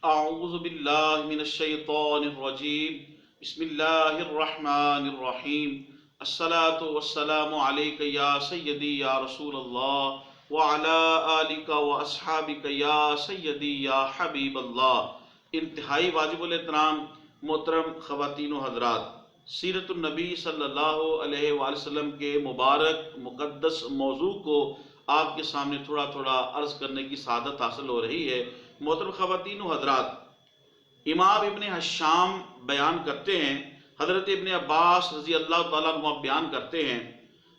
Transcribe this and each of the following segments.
اعوذ باللہ من الشیطان الرجیم بسم اللہ الرحمن الرحیم الصلاة والسلام علیک یا سیدی یا رسول اللہ وعلا آلک واصحابک یا سیدی یا حبیب اللہ۔ انتہائی واجب الاحترام محترم خواتین و حضرات، سیرت النبی صلی اللہ علیہ وآلہ وسلم کے مبارک مقدس موضوع کو آپ کے سامنے تھوڑا تھوڑا عرض کرنے کی سعادت حاصل ہو رہی ہے۔ محترم خواتین و حضرات، امام ابن حشام بیان کرتے ہیں، حضرت ابن عباس رضی اللہ تعالیٰ عنہ بیان کرتے ہیں،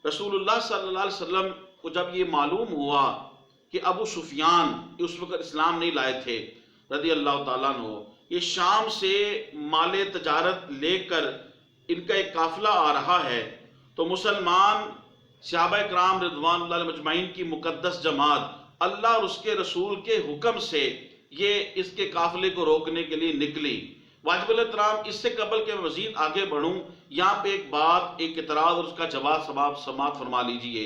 رسول اللہ صلی اللہ علیہ وسلم کو جب یہ معلوم ہوا کہ ابو سفیان اس وقت اسلام نہیں لائے تھے رضی اللہ تعالیٰ عنہ، یہ شام سے مال تجارت لے کر ان کا ایک قافلہ آ رہا ہے، تو مسلمان صحابہ کرام رضوان اللہ علیہم اجمعین کی مقدس جماعت اللہ اور اس کے رسول کے حکم سے یہ اس کے قافلے کو روکنے کے لیے نکلی۔ واجب الاحترام، اس سے قبل کہ میں مزید آگے بڑھوں، یہاں پہ ایک بات، ایک اعتراض اور اس کا جواب سماعت فرما لیجئے۔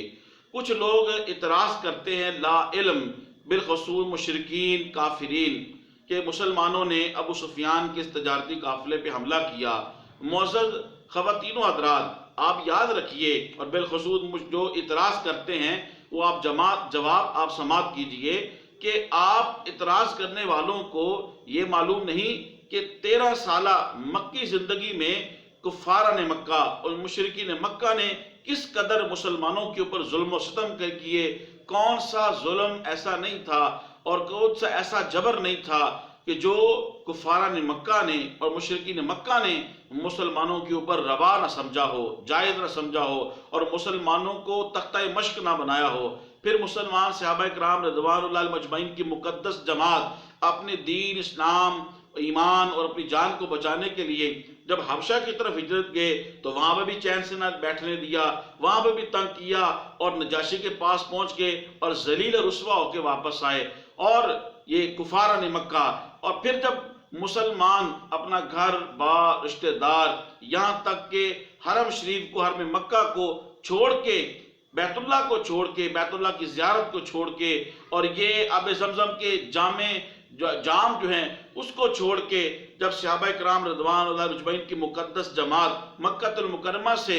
کچھ لوگ اعتراض کرتے ہیں لا علم، بالخصوص مشرکین کافرین، کہ مسلمانوں نے ابو سفیان کے اس تجارتی قافلے پہ حملہ کیا۔ معزز خواتین و حضرات، آپ یاد رکھیے، اور بالخصوص جو اعتراض کرتے ہیں وہ آپ جواب آپ سماعت کیجئے کہ آپ اعتراض کرنے والوں کو یہ معلوم نہیں کہ 13 سالہ مکی زندگی میں کفاران مکہ اور مشرکین مکہ نے کس قدر مسلمانوں کے اوپر ظلم و ستم کیے، کون سا ظلم ایسا نہیں تھا اور کون سا ایسا جبر نہیں تھا کہ جو کفاران مکہ نے اور مشرکین مکہ نے مسلمانوں کے اوپر روا نہ سمجھا ہو، جائز نہ سمجھا ہو اور مسلمانوں کو تختہ مشق نہ بنایا ہو۔ پھر مسلمان صحابہ کرام رضوان اللہ علیہم اجمعین کی مقدس جماعت اپنے دین، اسلام، ایمان اور اپنی جان کو بچانے کے لیے جب حبشہ کی طرف ہجرت گئے تو وہاں پہ بھی چین سے نہ بیٹھنے دیا، وہاں پہ بھی تنگ کیا اور نجاشی کے پاس پہنچ گئے اور ذلیل رسوا ہو کے واپس آئے، اور یہ کفاران مکہ۔ اور پھر جب مسلمان اپنا گھر بار، رشتہ دار، یہاں تک کہ حرم شریف کو، حرم مکہ کو چھوڑ کے، بیت اللہ کو چھوڑ کے، بیت اللہ کی زیارت کو چھوڑ کے، اور یہ آب زمزم کے جام جو ہیں اس کو چھوڑ کے جب صحابہ کرام رضوان اللہ اجمعین کی مقدس جماعت مکہ المکرمہ سے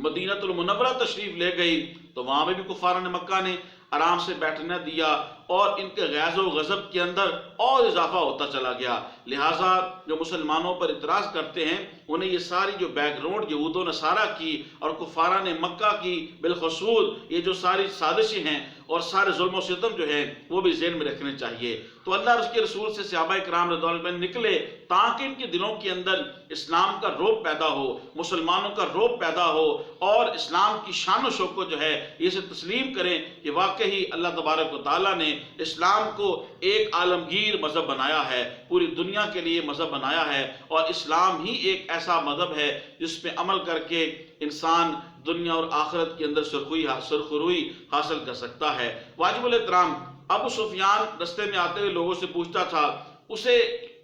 مدینہ المنورہ تشریف لے گئی تو وہاں بھی کفاران مکہ نے آرام سے بیٹھنا دیا اور ان کے غیظ و غضب کے اندر اور اضافہ ہوتا چلا گیا۔ لہٰذا جو مسلمانوں پر اعتراض کرتے ہیں انہیں یہ ساری جو بیک گراؤنڈ یہود و نصارہ کی اور کفاران مکہ کی بالخصوص یہ جو ساری سازشیں ہیں اور سارے ظلم و ستم جو ہیں وہ بھی ذہن میں رکھنے چاہیے۔ تو اللہ اور اس کے رسول سے صحابہ کرام رضوان اللہ علیہم نکلے تاکہ ان کے دلوں کے اندر اسلام کا رعب پیدا ہو، مسلمانوں کا رعب پیدا ہو، اور اسلام کی شان و شوکت جو ہے اسے تسلیم کریں کہ واقعی اللہ تبارک و تعالیٰ نے اسلام کو ایک عالمگیر مذہب بنایا ہے، پوری دنیا کے لیے مذہب بنایا ہے، اور اسلام ہی ایک ایسا مذہب ہے جس پہ عمل کر کے انسان دنیا اور آخرت کے اندر سرخروئی حاصل کر سکتا ہے۔ واجب الاحترام، ابو سفیان رستے میں آتے ہوئے لوگوں سے پوچھتا تھا، اسے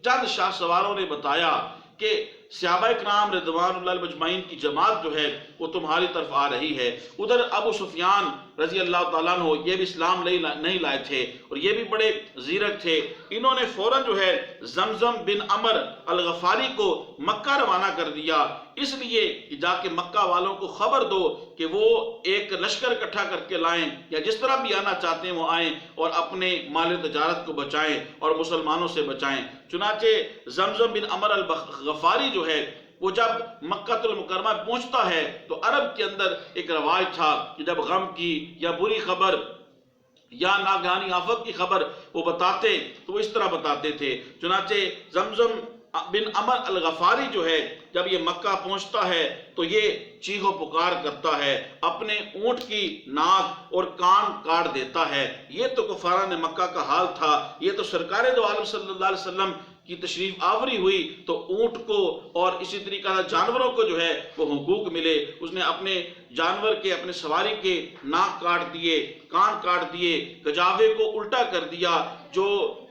چند شاہ سواروں نے بتایا کہ صحابہ کرام رضوان اللہ علیہم اجمعین کی جماعت جو ہے وہ تمہاری طرف آ رہی ہے۔ ادھر ابو سفیان رضی اللہ تعالیٰ عنہ یہ بھی اسلام نہیں لائے تھے اور یہ بھی بڑے زیرک تھے، انہوں نے فوراً جو ہے زمزم بن عمر الغفاری کو مکہ روانہ کر دیا، اس لیے کہ جا کے مکہ والوں کو خبر دو کہ وہ ایک لشکر اکٹھا کر کے لائیں یا جس طرح بھی آنا چاہتے ہیں وہ آئیں اور اپنے مال تجارت کو بچائیں اور مسلمانوں سے بچائیں۔ چنانچہ زمزم بن عمر الغفاری جو ہے وہ جب مکہ المکرمہ پہنچتا ہے تو عرب کے اندر ایک رواج تھا کہ جب غم کی یا بری خبر یا ناگہانی آفت کی خبر وہ بتاتے تو وہ اس طرح بتاتے تھے۔ چنانچہ زمزم بن عمر الغفاری جو ہے جب یہ مکہ پہنچتا ہے تو یہ چیخ و پکار کرتا ہے، اپنے اونٹ کی ناک اور کان کاٹ دیتا ہے۔ یہ تو کفاران مکہ کا حال تھا، یہ تو سرکار دو عالم صلی اللہ علیہ وسلم کی تشریف آوری ہوئی تو اونٹ کو اور اسی طریقہ سے جانوروں کو جو ہے وہ حقوق ملے، اس نے اپنے جانور کے، اپنے سواری کے ناک کاٹ دیے، کان کاٹ دیے، کجاوے کو الٹا کر دیا، جو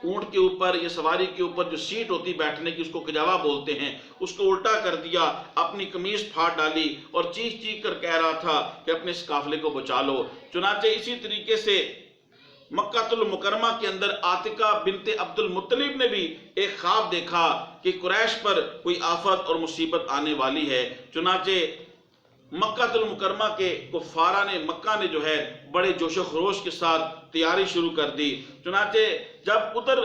اونٹ کے اوپر یا سواری کے اوپر جو سیٹ ہوتی بیٹھنے کی اس کو کجاوا بولتے ہیں، اس کو الٹا کر دیا، اپنی قمیص پھاڑ ڈالی اور چیخ چیخ کر کہہ رہا تھا کہ اپنے اس قافلے کو بچا لو۔ چنانچہ اسی طریقے سے مکہ المکرمہ کے اندر عاتقہ بنت عبد المطلب نے بھی ایک خواب دیکھا کہ قریش پر کوئی آفت اور مصیبت آنے والی ہے۔ چنانچہ مکہ المکرمہ کے کفارہ نے مکہ نے جو ہے بڑے جوش و خروش کے ساتھ تیاری شروع کر دی۔ چنانچہ جب ادھر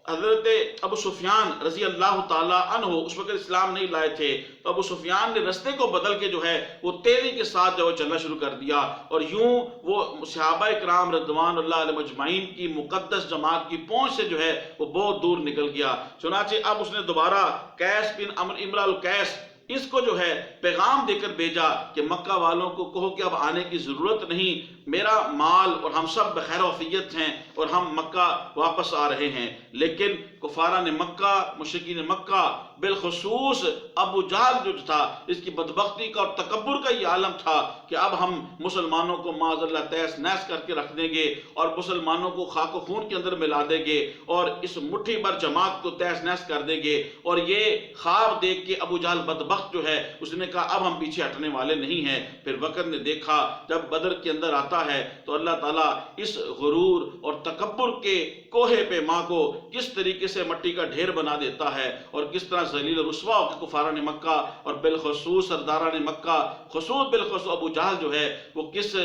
حضرت ابو سفیان رضی اللہ تعالیٰ عنہ اس وقت اسلام نہیں لائے تھے، تو ابو سفیان نے رستے کو بدل کے جو ہے وہ تیزی کے ساتھ جو ہے چلنا شروع کر دیا، اور یوں وہ صحابہ کرام رضوان اللہ علیہ مجمعین کی مقدس جماعت کی پہنچ سے جو ہے وہ بہت دور نکل گیا۔ چنانچہ اب اس نے دوبارہ قیس بن امرا القیس اس کو جو ہے پیغام دے کر بھیجا کہ مکہ والوں کو کہو کہ اب آنے کی ضرورت نہیں، میرا مال اور ہم سب بخیر وفیت ہیں اور ہم مکہ واپس آ رہے ہیں۔ لیکن کفارہ نے مکہ، مشرکین مکہ، بالخصوص ابو جہل جو تھا، اس کی بدبختی کا اور تکبر کا یہ عالم تھا کہ اب ہم مسلمانوں کو معاذ اللہ تہس نحس کر کے رکھ دیں گے اور مسلمانوں کو خاک و خون کے اندر ملا دیں گے اور اس مٹھی بھر جماعت کو تہس نحس کر دیں گے۔ اور یہ خواب دیکھ کے ابو جہل بدبخت جو ہے اس نے کہا اب ہم پیچھے ہٹنے والے نہیں ہیں۔ پھر وقت نے دیکھا جب بدر کے اندر آتا ہے تو اللہ تعالیٰ اس غرور اور تکبر کے کوہ پیما کو کس طریقے سے مٹی کا ڈھیر بنا دیتا ہے، اور کس طرح ذلیل و رسوا ہو کے کفاران مکہ اور بالخصوص سرداران مکہ، خصوص بالخصوص ابو جہل جو ہے وہ کس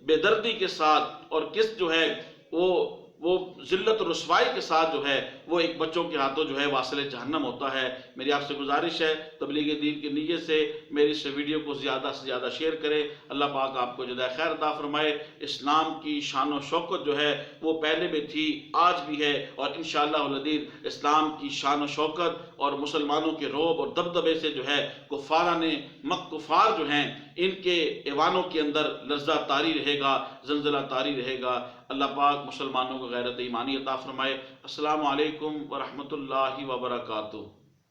بے دردی کے ساتھ اور کس جو ہے وہ ذلت و رسوائی کے ساتھ جو ہے وہ ایک بچوں کے ہاتھوں جو ہے واصل جہنم ہوتا ہے۔ میری آپ سے گزارش ہے تبلیغ دین کی نیت سے میری اس ویڈیو کو زیادہ سے زیادہ شیئر کریں۔ اللہ پاک آپ کو جزائے خیر عطا فرمائے۔ اسلام کی شان و شوکت جو ہے وہ پہلے بھی تھی، آج بھی ہے، اور انشاءاللہ العزیز اسلام کی شان و شوکت اور مسلمانوں کے رعب اور دبدبے سے جو ہے کفار جو ہیں ان کے ایوانوں کے اندر لرزہ طاری رہے گا، زلزلہ طاری رہے گا۔ اللہ پاک مسلمانوں کو غیرت ایمانی عطا فرمائے۔ السلام علیکم ورحمۃ اللہ وبرکاتہ۔